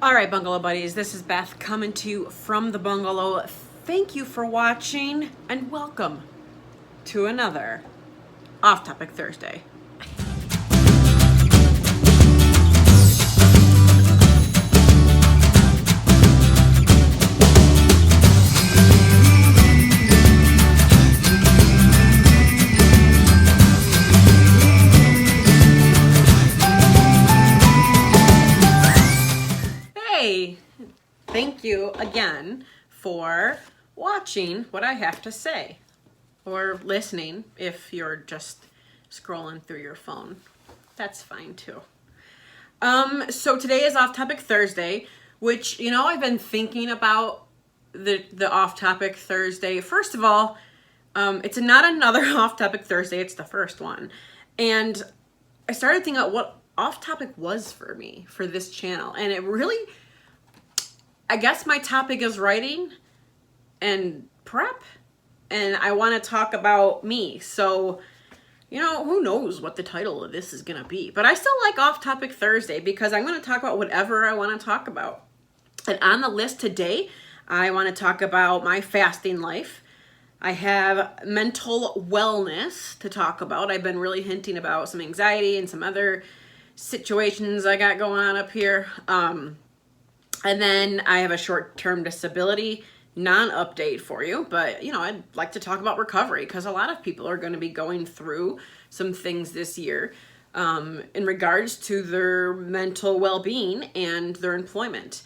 All right, Bungalow Buddies, this is Beth coming to you from the bungalow. Thank you for watching and welcome to another Off Topic Thursday. Hey, thank you again for watching what I have to say, or listening if you're just scrolling through your phone. That's fine too. So today is Off Topic Thursday, which, I've been thinking about the Off Topic Thursday. First of all, it's not another Off Topic Thursday, it's the first one. And I started thinking about what Off Topic was for me, for this channel. And it really, I guess my topic is writing and prep, and I want to talk about me. So, who knows what the title of this is going to be. But I still like Off Topic Thursday because I'm going to talk about whatever I want to talk about. And on the list today, I want to talk about my fasting life. I have mental wellness to talk about. I've been really hinting about some anxiety and some other situations I got going on up here. And then I have a short-term disability non-update for you, but I'd like to talk about recovery because a lot of people are going to be going through some things this year in regards to their mental well-being and their employment.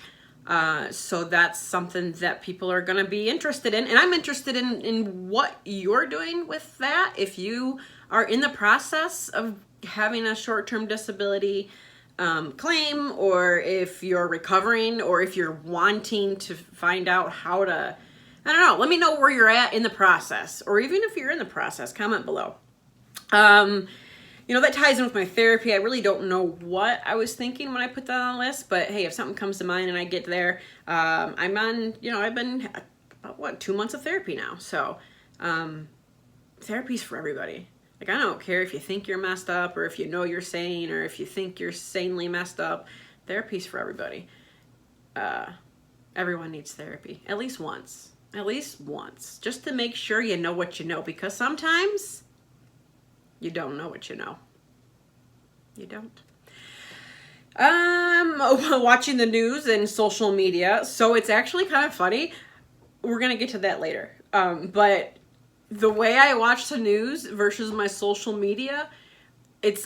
So that's something that people are going to be interested in, and I'm interested in what you're doing with that. If you are in the process of having a short-term disability claim, or if you're recovering, or if you're wanting to find out how to, I don't know, let me know where you're at in the process, or even if you're in the process, comment below. That ties in with my therapy. I really don't know what I was thinking when I put that on the list, but hey, if something comes to mind and I get there, I'm on, I've been about 2 months of therapy now. So, therapy's for everybody. Like, I don't care if you think you're messed up, or if you know you're sane, or if you think you're sanely messed up. Therapy's for everybody. Everyone needs therapy. At least once. At least once. Just to make sure you know what you know. Because sometimes you don't know what you know. You don't. Watching the news and social media. So it's actually kind of funny. We're going to get to that later. But the way I watch the news versus my social media,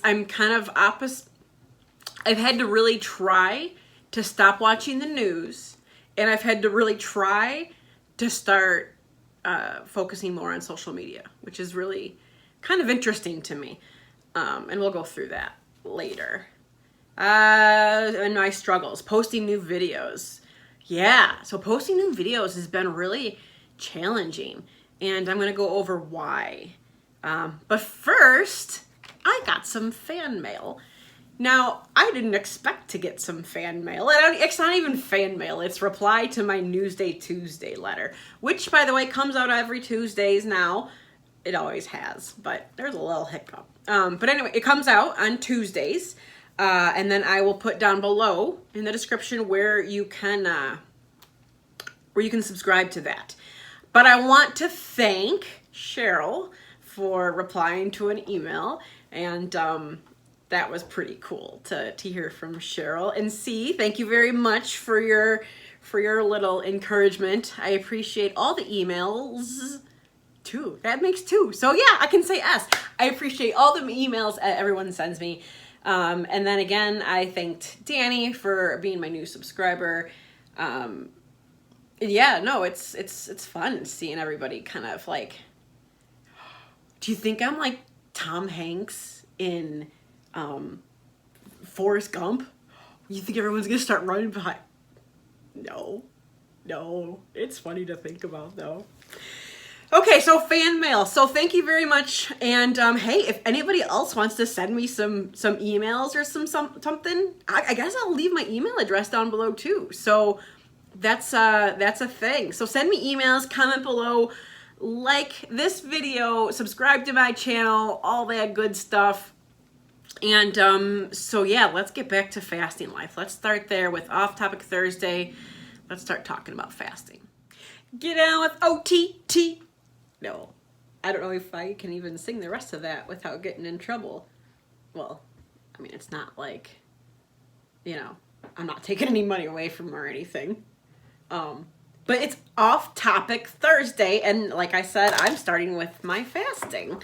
I'm kind of opposite. I've had to really try to stop watching the news, and I've had to really try to start focusing more on social media, which is really kind of interesting to me. And we'll go through that later. And my struggles, posting new videos. Yeah, so posting new videos has been really challenging. And I'm going to go over why. But first, I got some fan mail. Now, I didn't expect to get some fan mail. It's not even fan mail. It's reply to my Newsday Tuesday letter, which, by the way, comes out every Tuesdays now. It always has, but there's a little hiccup. But anyway, it comes out on Tuesdays. And then I will put down below in the description where you can subscribe to that. But I want to thank Cheryl for replying to an email, and that was pretty cool to hear from Cheryl. And C, thank you very much for your little encouragement. I appreciate all the emails. 2, that makes 2. So yeah, I can say S. I appreciate all the emails everyone sends me. And then again, I thanked Danny for being my new subscriber. Yeah, no, it's fun seeing everybody kind of like, do you think I'm like Tom Hanks in Forrest Gump? You think everyone's gonna start running behind? No, it's funny to think about though. Okay, so fan mail. So thank you very much. And hey, if anybody else wants to send me some emails or something, I guess I'll leave my email address down below too. So that's a thing. So send me emails, comment below, like this video, subscribe to my channel, all that good stuff. And so yeah, let's get back to fasting life. Let's start there with Off Topic Thursday. Let's start talking about fasting. Get on with OTT. No, I don't know if I can even sing the rest of that without getting in trouble. Well, I mean, it's not like, I'm not taking any money away from her or anything. But it's Off Topic Thursday, and like I said, I'm starting with my fasting.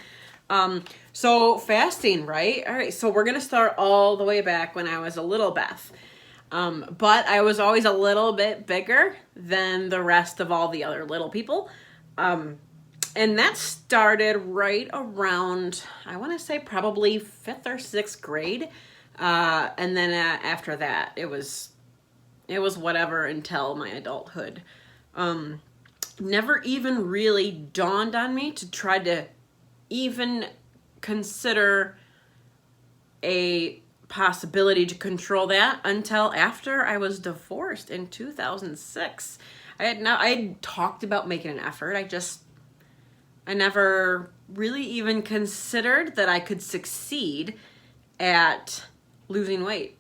So fasting, right? All right, so we're going to start all the way back when I was a little Beth. But I was always a little bit bigger than the rest of all the other little people. And that started right around, I want to say probably 5th or 6th grade. And then after that, it was whatever until my adulthood. Never even really dawned on me to try to even consider a possibility to control that until after I was divorced in 2006. I had talked about making an effort. I never really even considered that I could succeed at losing weight.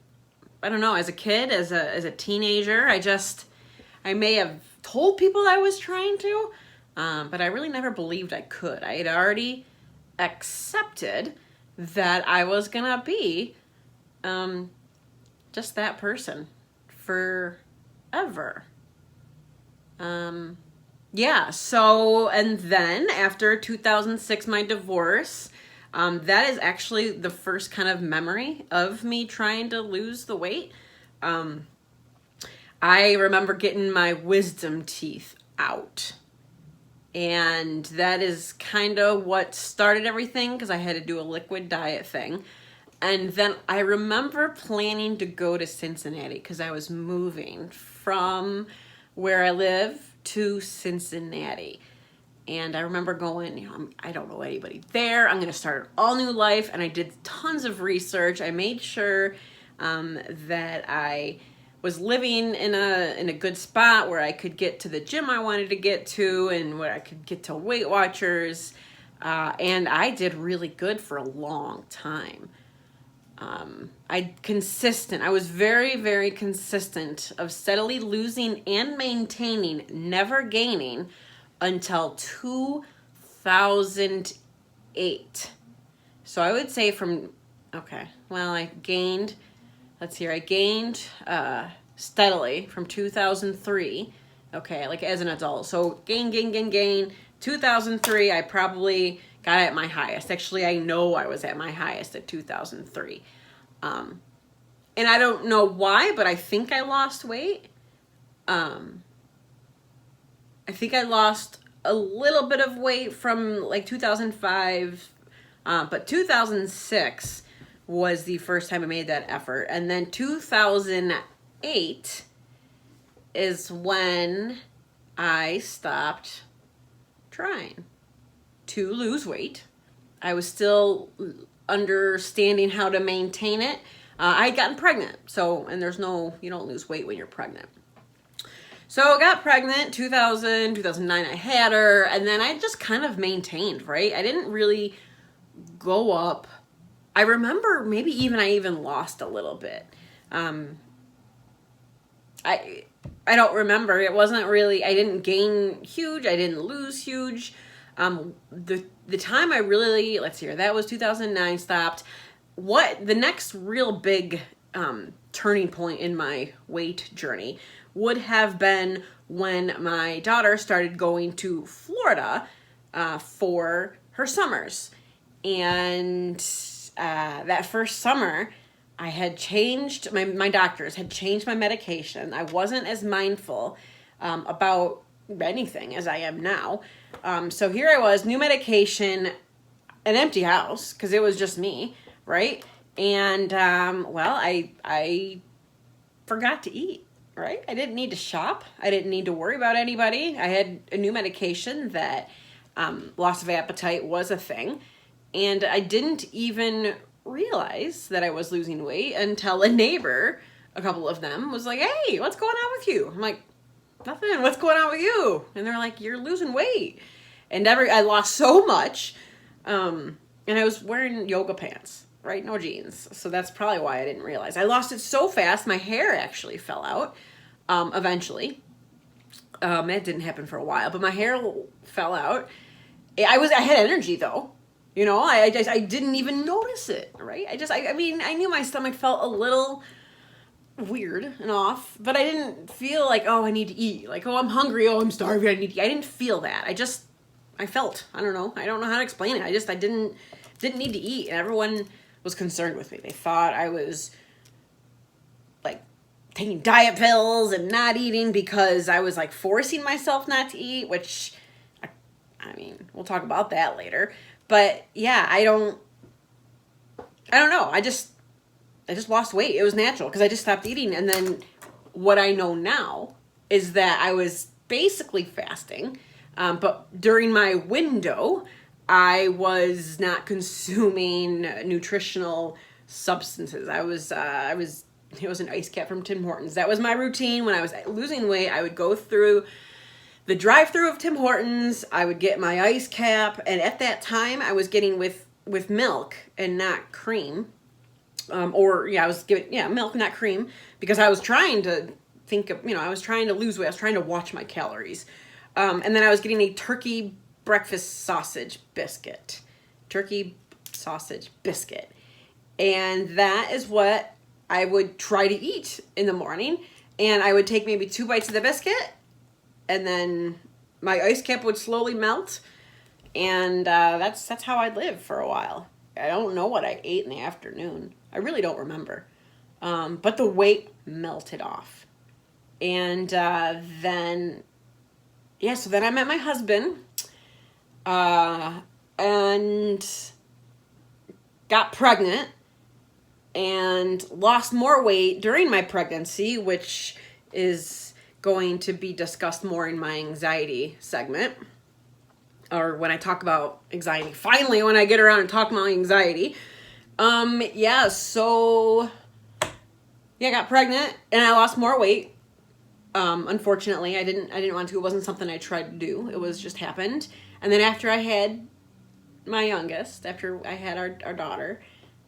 I don't know, as a kid, as a teenager, I may have told people I was trying to, but I really never believed I could. I had already accepted that I was gonna be just that person forever. Yeah, so, and then after 2006, my divorce, that is actually the first kind of memory of me trying to lose the weight. I remember getting my wisdom teeth out. And that is kind of what started everything, because I had to do a liquid diet thing. And then I remember planning to go to Cincinnati because I was moving from where I live to Cincinnati. And I remember going, I don't know anybody there. I'm going to start an all new life. And I did tons of research. I made sure that I was living in a good spot where I could get to the gym I wanted to get to and where I could get to Weight Watchers. And I did really good for a long time. I was very, very consistent of steadily losing and maintaining, never gaining, until 2008. So I would say I gained steadily from 2003, like as an adult. So gain. 2003, I probably got at my highest. Actually, I know I was at my highest at 2003. And I don't know why, but I think I lost weight. I think I lost a little bit of weight from like 2005, but 2006 was the first time I made that effort. And then 2008 is when I stopped trying to lose weight. I was still understanding how to maintain it. I had gotten pregnant, and you don't lose weight when you're pregnant. So I got pregnant, 2009 I had her, and then I just kind of maintained, right? I didn't really go up. I remember maybe I even lost a little bit. I don't remember. It wasn't really, I didn't gain huge. I didn't lose huge. The time I really, that was 2009, stopped. The next real big turning point in my weight journey would have been when my daughter started going to Florida for her summers. And that first summer, I had changed, my doctors had changed my medication. I wasn't as mindful about anything as I am now. So here I was, new medication, an empty house, because it was just me, right? And, I forgot to eat, right? I didn't need to shop. I didn't need to worry about anybody. I had a new medication that loss of appetite was a thing. And I didn't even realize that I was losing weight until a neighbor, a couple of them, was like, "Hey, what's going on with you?" I'm like, "Nothing, what's going on with you?" And they're like, "You're losing weight." And I lost so much, and I was wearing yoga pants. right? No jeans. So that's probably why I didn't realize. I lost it so fast, my hair actually fell out eventually. It didn't happen for a while, but my hair fell out. I had energy though. You know, I didn't even notice it, right? I mean, I knew my stomach felt a little weird and off, but I didn't feel like, oh, I need to eat. Like, oh, I'm hungry. Oh, I'm starving. I need to eat. I didn't feel that. I felt, I don't know how to explain it. I didn't need to eat. And everyone was concerned with me. They thought I was like taking diet pills and not eating because I was like forcing myself not to eat, which I mean, we'll talk about that later. But yeah, I don't know. I just lost weight. It was natural because I just stopped eating. And then what I know now is that I was basically fasting. But during my window, I was not consuming nutritional substances. It was an ice cap from Tim Hortons. That was my routine. When I was losing weight, I would go through the drive-through of Tim Hortons. I would get my ice cap. And at that time, I was getting with milk and not cream. I was giving, milk, not cream, because I was trying to I was trying to lose weight. I was trying to watch my calories. And then I was getting a turkey breakfast sausage biscuit. Turkey sausage biscuit. And that is what I would try to eat in the morning. And I would take maybe 2 bites of the biscuit, and then my ice cap would slowly melt. And that's how I'd live for a while. I don't know what I ate in the afternoon. I really don't remember. But the weight melted off. And then I met my husband and got pregnant and lost more weight during my pregnancy, which is going to be discussed more in my anxiety segment, or when I talk about anxiety. Finally, when I get around and talk about anxiety. I got pregnant and I lost more weight. Unfortunately, I didn't want to. It wasn't something I tried to do. It was just happened. And then after I had my youngest, after I had our daughter,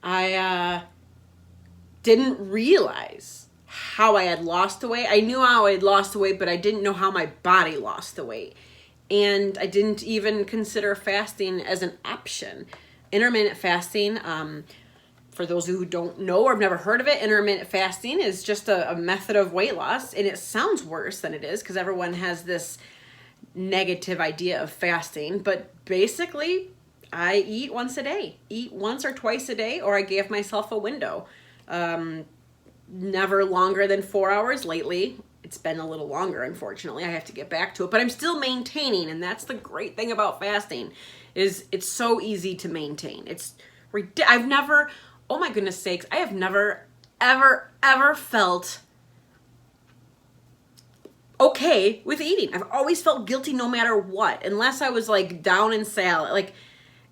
I didn't realize how I had lost the weight. I knew how I had lost the weight, but I didn't know how my body lost the weight. And I didn't even consider fasting as an option. Intermittent fasting, for those who don't know or have never heard of it, intermittent fasting is just a method of weight loss. And it sounds worse than it is because everyone has this negative idea of fasting. But basically, I eat once a day. Eat once or twice a day, or I gave myself a window. Never longer than 4 hours. Lately, it's been a little longer, unfortunately. I have to get back to it. But I'm still maintaining, and that's the great thing about fasting, is it's so easy to maintain. I've never... Oh my goodness sakes, I have never, ever, ever felt okay with eating. I've always felt guilty no matter what, unless I was like down in salad. Like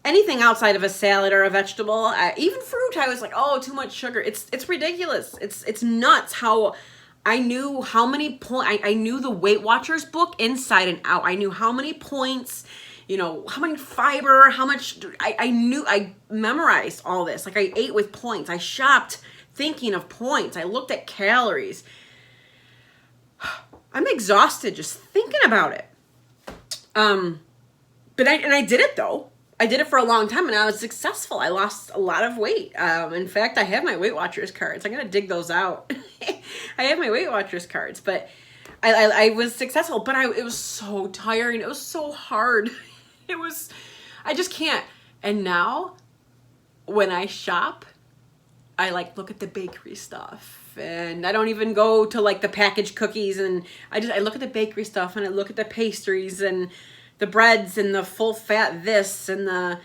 anything outside of a salad or a vegetable, even fruit, I was like, oh, too much sugar. It's ridiculous. It's nuts how I knew how many points. I knew the Weight Watchers book inside and out. I knew how many points, how many fiber, how much, I memorized all this. Like I ate with points. I shopped thinking of points. I looked at calories. I'm exhausted just thinking about it. But I did it though. I did it for a long time and I was successful. I lost a lot of weight. In fact, I have my Weight Watchers cards. I'm going to dig those out. I have my Weight Watchers cards, but I was successful, but it was so tiring. It was so hard. I just can't. And now when I shop, I look at the bakery stuff, and I don't even go to the packaged cookies, and I look at the bakery stuff, and I look at the pastries and the breads and the full fat this and the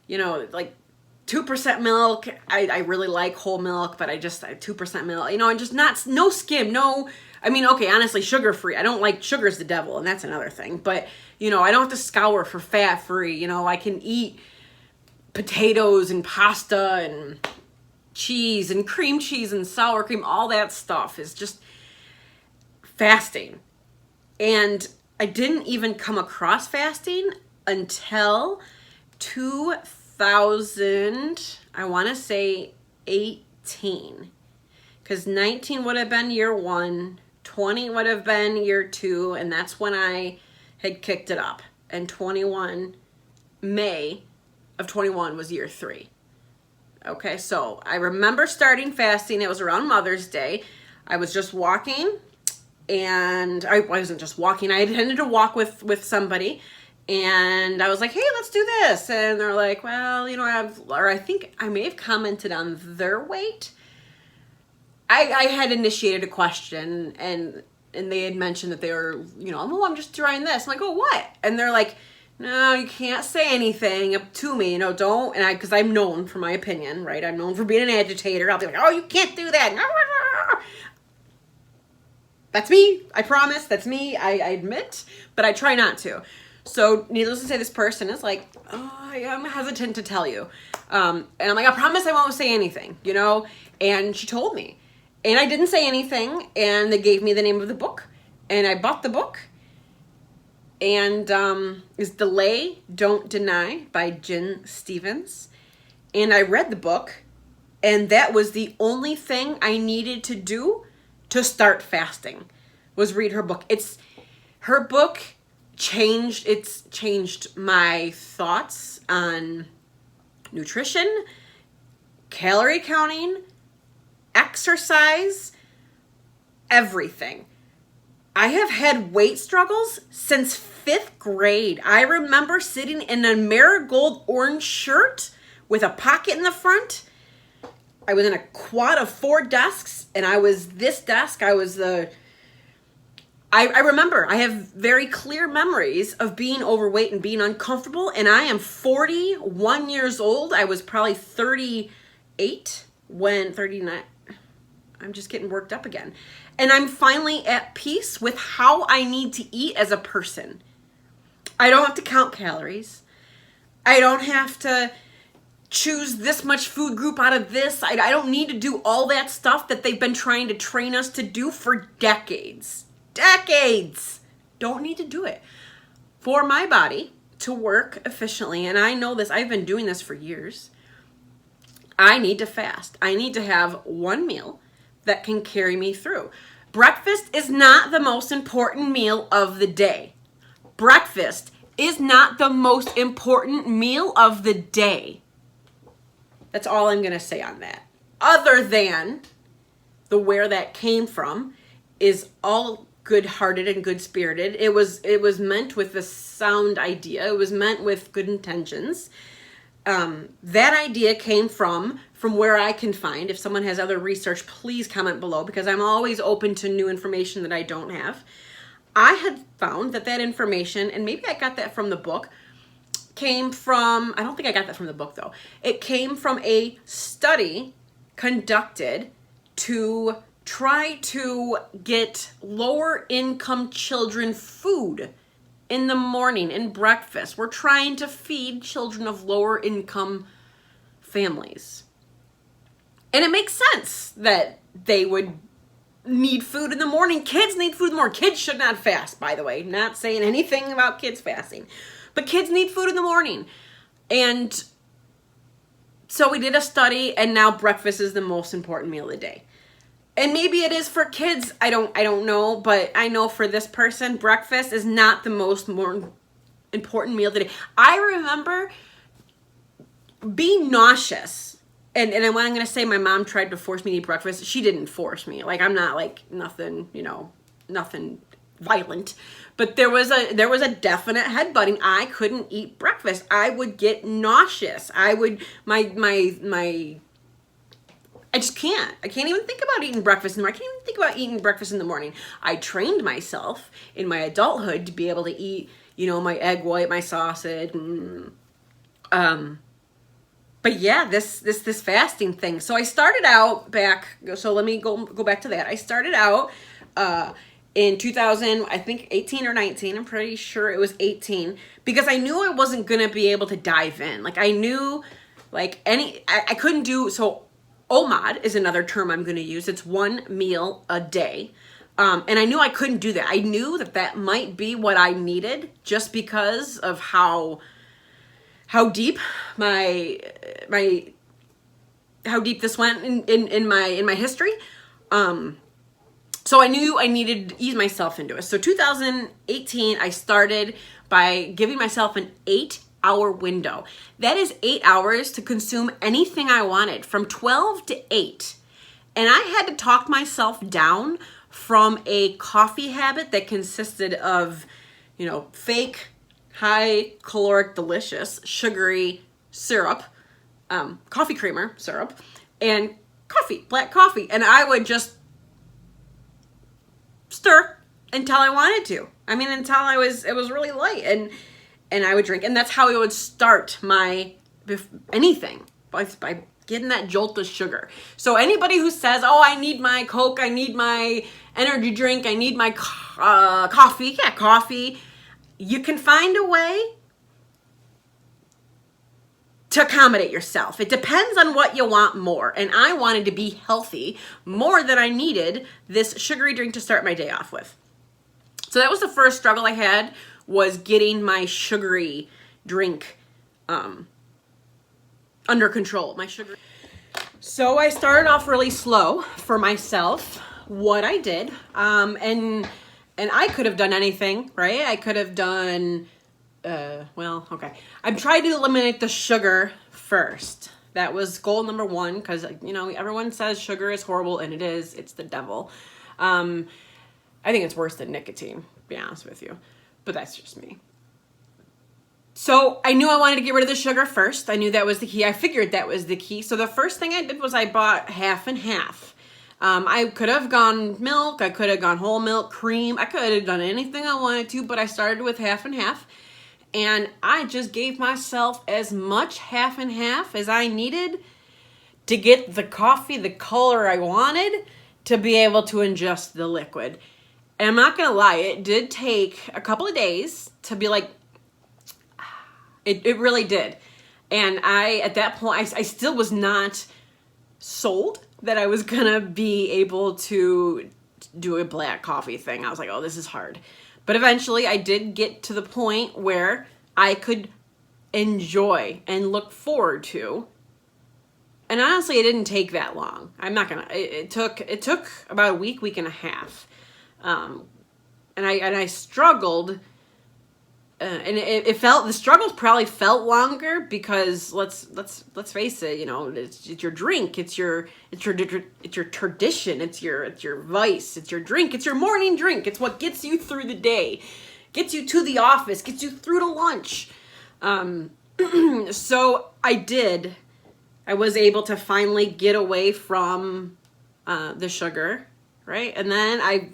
2% milk. I really like whole milk, but 2% milk, and just no skim, no. I mean, okay, honestly, sugar-free. I don't like sugar's the devil, and that's another thing. But, I don't have to scour for fat-free. I can eat potatoes and pasta and cheese and cream cheese and sour cream. All that stuff is just fasting. And I didn't even come across fasting until 2 2000, I want to say 18, because 19 would have been year 1, 20 would have been year 2, and that's when I had kicked it up. And 21, May of 21 was year 3. Okay, so I remember starting fasting. It was around Mother's Day. I was just walking, and I wasn't just walking. I intended to walk with somebody, and I was like, hey, let's do this. And they're like, well, you know, I think I may have commented on their weight. I had initiated a question, and they had mentioned that they were, you know, oh, I'm just trying this. I'm like, oh, what? And they're like, no, you can't say anything to me, you know, don't. And because I'm known for my opinion, right? I'm known for being an agitator. I'll be like, oh, you can't do that. That's me. I promise. That's me. I admit, but I try not to. So needless to say, this person is like, oh, I'm hesitant to tell you. And I'm like, I promise I won't say anything, you know? And she told me. And I didn't say anything, and they gave me the name of the book, and I bought the book. And is Delay, Don't Deny by Jen Stevens. And I read the book, and that was the only thing I needed to do to start fasting, was read her book. Her book changed my thoughts on nutrition, calorie counting, exercise, everything. I have had weight struggles since 5th grade. I remember sitting in a marigold orange shirt with a pocket in the front. I was in a quad of 4 desks, and I was this desk. I was I remember, I have very clear memories of being overweight and being uncomfortable, and I am 41 years old. I was probably 38 when 39. I'm just getting worked up again. And I'm finally at peace with how I need to eat as a person. I don't have to count calories. I don't have to choose this much food group out of this. I don't need to do all that stuff that they've been trying to train us to do for decades. Decades! Don't need to do it. For my body to work efficiently, and I know this, I've been doing this for years, I need to fast. I need to have one meal that can carry me through. Breakfast is not the most important meal of the day. Breakfast is not the most important meal of the day. That's all I'm going to say on that. Other than where that came from is all good-hearted and good-spirited. It was meant with a sound idea. It was meant with good intentions. That idea came from where I can find. If someone has other research, please comment below, because I'm always open to new information that I don't have. I had found that information, and maybe I got that from the book, came from, I don't think I got that from the book though. It came from a study conducted to try to get lower income children food in the morning, in breakfast. We're trying to feed children of lower income families. And it makes sense that they would need food in the morning. Kids need food in the morning. Kids should not fast, by the way. Not saying anything about kids fasting. But kids need food in the morning. And so we did a study, and now breakfast is the most important meal of the day. And maybe it is for kids. I don't know, but I know for this person, breakfast is not the most more important meal of the day. I remember being nauseous. And when I'm going to say my mom tried to force me to eat breakfast, she didn't force me. Like, I'm not like nothing, nothing violent. But there was a definite headbutting. I couldn't eat breakfast. I would get nauseous. I just can't. I can't even think about eating breakfast in the morning. I can't even think about eating breakfast in the morning. I trained myself in my adulthood to be able to eat, my egg white, my sausage. But yeah, this fasting thing. So I started out back. So let me go back to that. I started out in 2000, I think 18 or 19. I'm pretty sure it was 18, because I knew I wasn't gonna be able to dive in. Like, I knew, I couldn't do. So OMAD is another term I'm gonna use. It's one meal a day. And I knew I couldn't do that. I knew that might be what I needed, just because of how how deep how deep this went in my history. So I knew I needed to ease myself into it. So 2018, I started by giving myself an 8-hour window. That is 8 hours to consume anything I wanted, from 12 to 8. And I had to talk myself down from a coffee habit that consisted of, fake, high caloric, delicious, sugary syrup, coffee creamer syrup, and coffee, black coffee. And I would just stir until I wanted to. Until it was really light, and I would drink. And that's how I would start my anything, by getting that jolt of sugar. So anybody who says, oh, I need my Coke, I need my energy drink, I need my coffee. Yeah, coffee. You can find a way to accommodate yourself. It depends on what you want more. And I wanted to be healthy more than I needed this sugary drink to start my day off with. So that was the first struggle I had, was getting my sugary drink under control. So I started off really slow for myself. What I did, and I could have done anything, right? I could have done, okay. I'm trying to eliminate the sugar first. That was goal number one, because, everyone says sugar is horrible, and it is. It's the devil. I think it's worse than nicotine, to be honest with you. But that's just me. So I knew I wanted to get rid of the sugar first. I knew that was the key. I figured that was the key. So the first thing I did was I bought half and half. I could have gone milk. I could have gone whole milk, cream. I could have done anything I wanted to, but I started with half and half. And I just gave myself as much half and half as I needed to get the coffee the color I wanted, to be able to ingest the liquid. And I'm not going to lie, it did take a couple of days to be like, it really did. And at that point, I still was not sold that I was going to be able to do a black coffee thing. I was like, oh, this is hard. But eventually I did get to the point where I could enjoy and look forward to. And honestly, it didn't take that long. It took about a week and a half. And I struggled, and the struggles probably felt longer, because let's face it, it's your drink, it's your tradition, it's your vice, it's your drink, it's your morning drink, it's what gets you through the day, gets you to the office, gets you through to lunch. So I was able to finally get away from the sugar, right? And then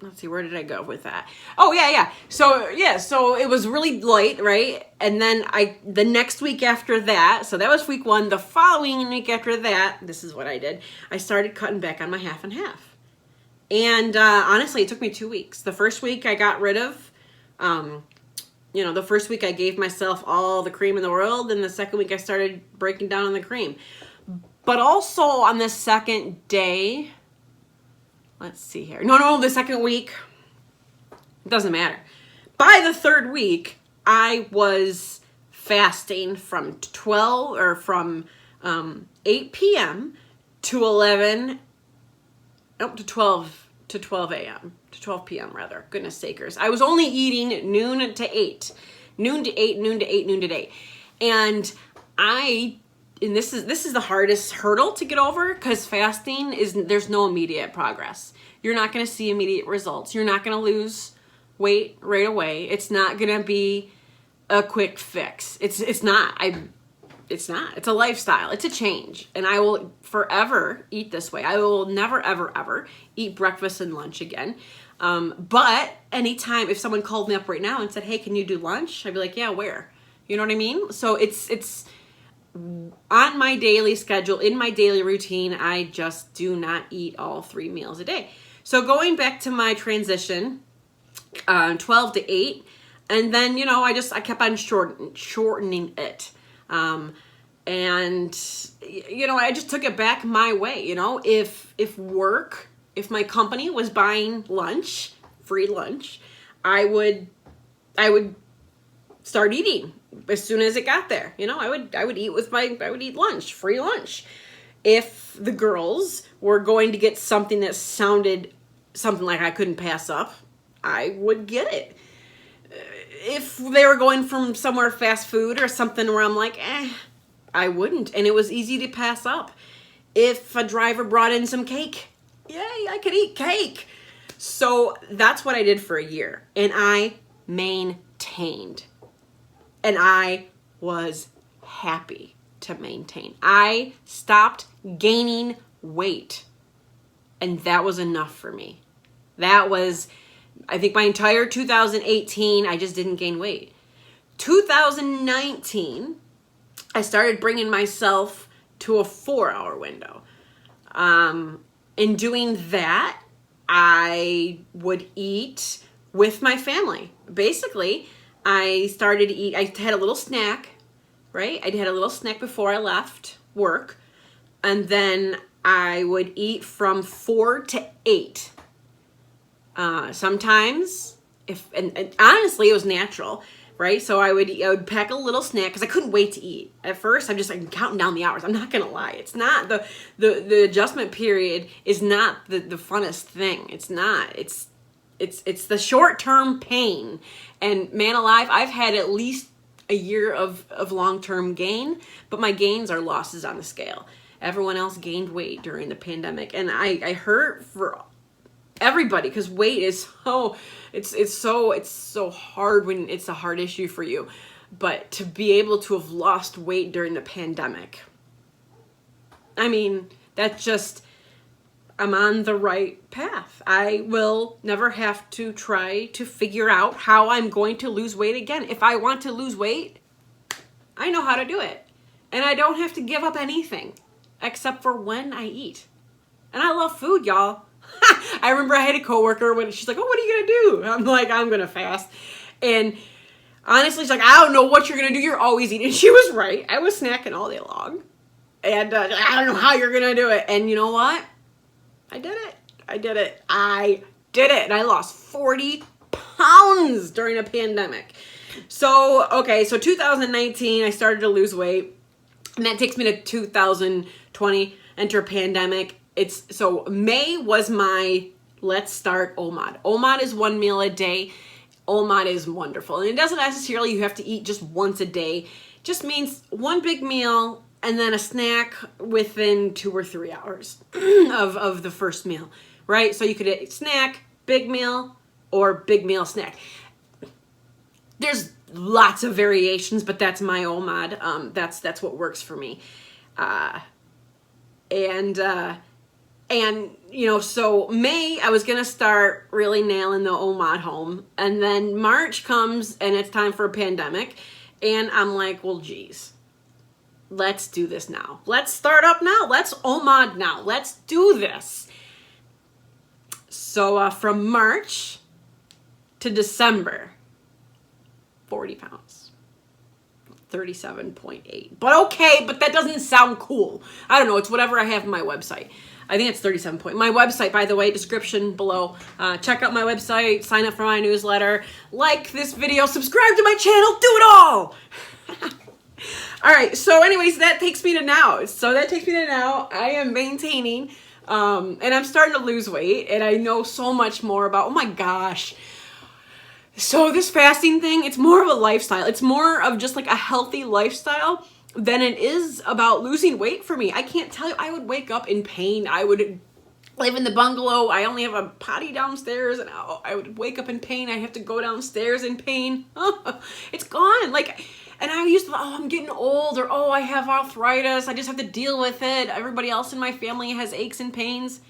let's see, where did I go with that? Oh, yeah. So it was really light, right? And then the next week after that, so that was week one. The following week after that, this is what I did. I started cutting back on my half and half. And honestly, it took me 2 weeks. The first week I got rid of, the first week I gave myself all the cream in the world. And the second week I started breaking down on the cream. But also on the second day, let's see here. No, the second week, it doesn't matter. By the third week, I was fasting from 8 p.m. to 12 a.m. to 12 p.m. rather. Goodness sakers. I was only eating noon to 8. Noon to 8, noon to 8, noon to 8. And this is the hardest hurdle to get over, because fasting there's no immediate progress. You're not going to see immediate results. You're not going to lose weight right away. It's not going to be a quick fix. It's not. It's a lifestyle. It's a change. And I will forever eat this way. I will never, ever, ever eat breakfast and lunch again. But anytime, if someone called me up right now and said, hey, can you do lunch? I'd be like, yeah, where? You know what I mean? So it's on my daily schedule, in my daily routine. I just do not eat all 3 meals a day. So going back to my transition, 12 to 8, and then, I kept on shortening it. And, I just took it back my way. If my company was buying lunch, free lunch, I would start eating as soon as it got there. You know, I would eat lunch, free lunch. If the girls were going to get something that sounded something like I couldn't pass up, I would get it. If they were going from somewhere fast food or something where I'm like, I wouldn't. And it was easy to pass up. If a driver brought in some cake, yay, I could eat cake. So that's what I did for a year. And I maintained. And I was happy to maintain. I stopped gaining weight. And that was enough for me. That was, I think, my entire 2018, I just didn't gain weight. 2019, I started bringing myself to a 4-hour window. In doing that, I would eat with my family. Basically, I started to eat, I had a little snack, right? I had a little snack before I left work. And then I would eat from 4 to 8. Sometimes, and honestly, it was natural, right? So I would pack a little snack because I couldn't wait to eat. At first, I'm counting down the hours. I'm not gonna lie. It's not the adjustment period is not the funnest thing. It's not. It's the short-term pain. And man alive, I've had at least a year of long-term gain, but my gains are losses on the scale. Everyone else gained weight during the pandemic, and I hurt for everybody because weight is it's so hard when it's a hard issue for you. But to be able to have lost weight during the pandemic, I mean, that's just, I'm on the right path. I will never have to try to figure out how I'm going to lose weight again. If I want to lose weight, I know how to do it. And I don't have to give up anything except for when I eat. And I love food, y'all. I remember I had a coworker when she's like, oh, what are you going to do? I'm like, I'm going to fast. And honestly, she's like, I don't know what you're going to do. You're always eating. And she was right. I was snacking all day long. And I don't know how you're going to do it. And you know what? I did it. And I lost 40 pounds during a pandemic. So, okay, so 2019, I started to lose weight. And that takes me to 2020, enter pandemic. So May was my let's start OMAD. OMAD is 1 meal a day. OMAD is wonderful. And it doesn't necessarily you have to eat just once a day. It just means one big meal and then a snack within 2 or 3 hours of the first meal, right? So you could eat snack, big meal, or big meal snack. There's lots of variations, but that's my OMAD. That's what works for me. And you know, so May, I was going to start really nailing the OMAD home. And then March comes and it's time for a pandemic. And I'm like, well, geez, let's do this now. Let's start up now. Let's OMAD now. Let's do this. So from March to December, 40 pounds. 37.8. But okay, but that doesn't sound cool. I don't know. It's whatever I have on my website. I think it's 37 point. My website, by the way, description below. Check out my website, sign up for my newsletter, like this video, subscribe to my channel, do it all. All right, so anyways, that takes me to now. I am maintaining, and I'm starting to lose weight, and I know so much more about, oh my gosh. So this fasting thing, it's more of a lifestyle. It's more of just like a healthy lifestyle than it is about losing weight for me. I can't tell you, I would wake up in pain. I would live in the bungalow. I only have a potty downstairs, and I would wake up in pain. I have to go downstairs in pain. It's gone. And I used to, I'm getting old, or I have arthritis. I just have to deal with it. Everybody else in my family has aches and pains.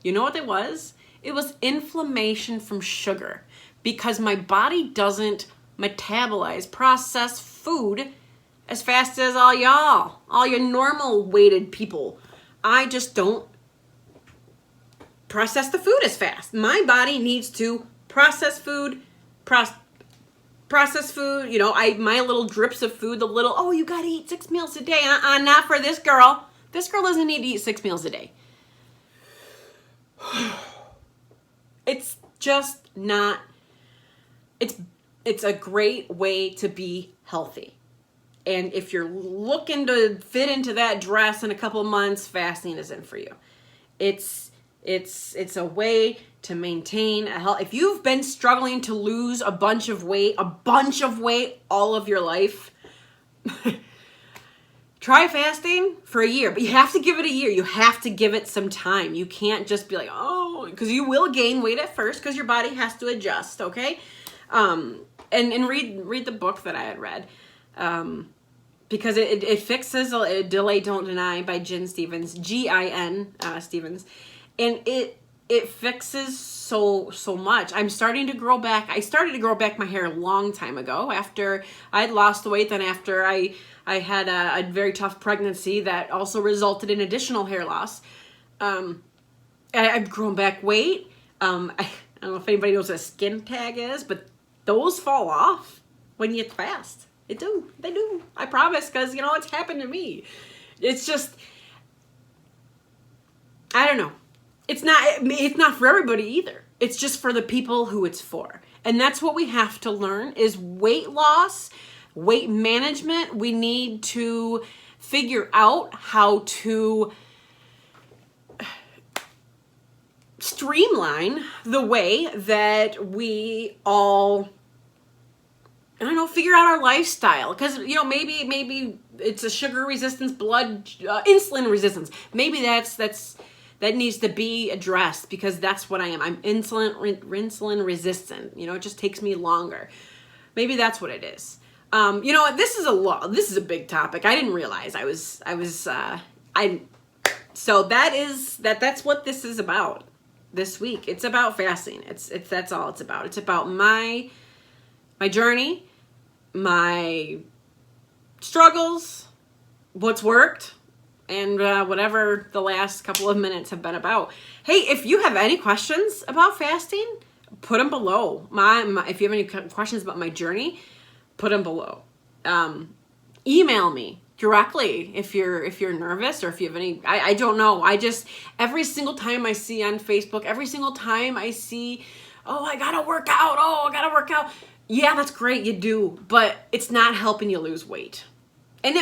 You know what it was? It was inflammation from sugar, because my body doesn't metabolize processed food as fast as all your normal weighted people. I just don't process the food as fast. My body needs to process food, process food. You know, my little drips of food, you gotta eat 6 meals a day. Not for this girl. This girl doesn't need to eat 6 meals a day. It's just not, it's a great way to be healthy. And if you're looking to fit into that dress in a couple of months, fasting isn't for you. It's a way to maintain a health. If you've been struggling to lose a bunch of weight all of your life, try fasting for a year, but you have to give it a year. You have to give it some time. You can't just be like, oh, because you will gain weight at first because your body has to adjust, okay? And read the book that I had read, because it fixes Delay Don't Deny by Gin Stevens, Gin Stevens, and it fixes so much. I'm starting to grow back. I started to grow back my hair a long time ago after I'd lost the weight. Then after I had a very tough pregnancy that also resulted in additional hair loss. I've grown back weight. I don't know if anybody knows what a skin tag is, but those fall off when you fast. They do. I promise, because it's happened to me. It's just, I don't know. It's not for everybody either. It's just for the people who it's for. And that's what we have to learn is weight loss, weight management. We need to figure out how to streamline the way that we all, I don't know, figure out our lifestyle. Because, maybe it's a sugar resistance, insulin resistance. Maybe that needs to be addressed, because that's what I am. I'm insulin resistant. It just takes me longer. Maybe that's what it is. This is a big topic. I didn't realize so that's what this is about this week. It's about fasting. That's all it's about. It's about my journey, my struggles, what's worked, and whatever the last couple of minutes have been about. Hey, if you have any questions about fasting, put them below. If you have any questions about my journey, put them below. Email me directly if you're nervous, or if you have any. I don't know. Every single time I see on Facebook, every single time I see, I gotta work out. Yeah, that's great, you do, but it's not helping you lose weight, and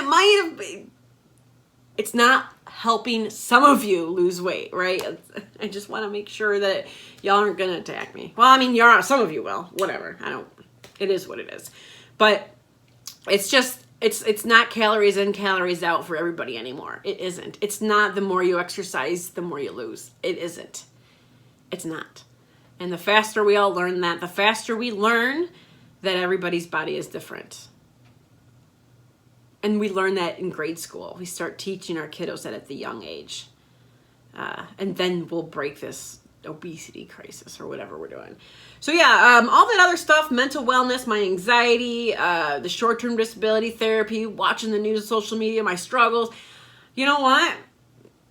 it's not helping some of you lose weight, right? I just want to make sure that y'all aren't going to attack me. Well, some of you will, whatever. It is what it is. But it's just, it's not calories in, calories out for everybody anymore. It isn't. It's not the more you exercise, the more you lose. It isn't. It's not. And the faster we all learn that, the faster we learn that everybody's body is different. And we learn that in grade school. We start teaching our kiddos that at the young age. And then we'll break this obesity crisis or whatever we're doing. So yeah, all that other stuff, mental wellness, my anxiety, the short-term disability therapy, watching the news, social media, my struggles. You know what?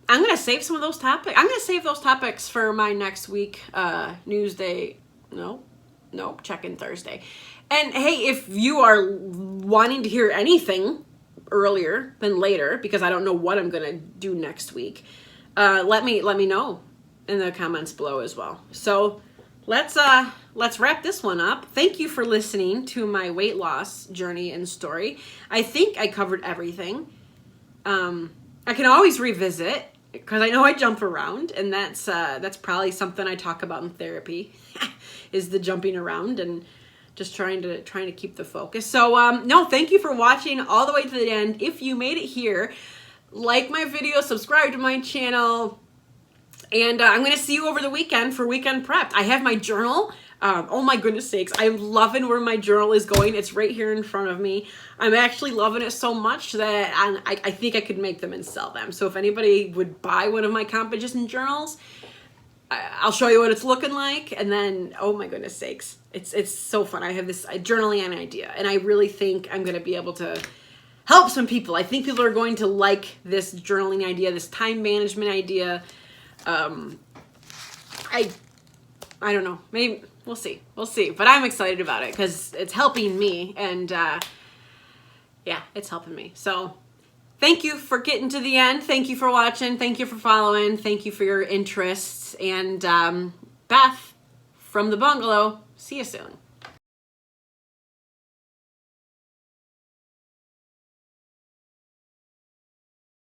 I'm going to save some of those topics. I'm going to save those topics for my next week, Newsday. Nope, check-in Thursday. And hey, if you are wanting to hear anything earlier than later, because I don't know what I'm gonna do next week, let me know in the comments below as well. So let's wrap this one up. Thank you for listening to my weight loss journey and story. I think I covered everything. I can always revisit, because I know I jump around, and that's probably something I talk about in therapy is the jumping around and just trying to keep the focus. So no, thank you for watching all the way to the end. If you made it here, like my video, subscribe to my channel, and I'm going to see you over the weekend for weekend prep. I have my journal. Oh my goodness sakes, I'm loving where my journal is going. It's right here in front of me. I'm actually loving it so much that I think I could make them and sell them. So if anybody would buy one of my composition journals, I'll show you what it's looking like, and then, oh my goodness sakes, it's so fun. I have this journaling idea, and I really think I'm going to be able to help some people. I think people are going to like this journaling idea, this time management idea. I don't know, maybe we'll see, but I'm excited about it because it's helping me, and yeah, it's helping me. So thank you for getting to the end. Thank you for watching. Thank you for following. Thank you for your interests. And Beth from the Bungalow. See you soon.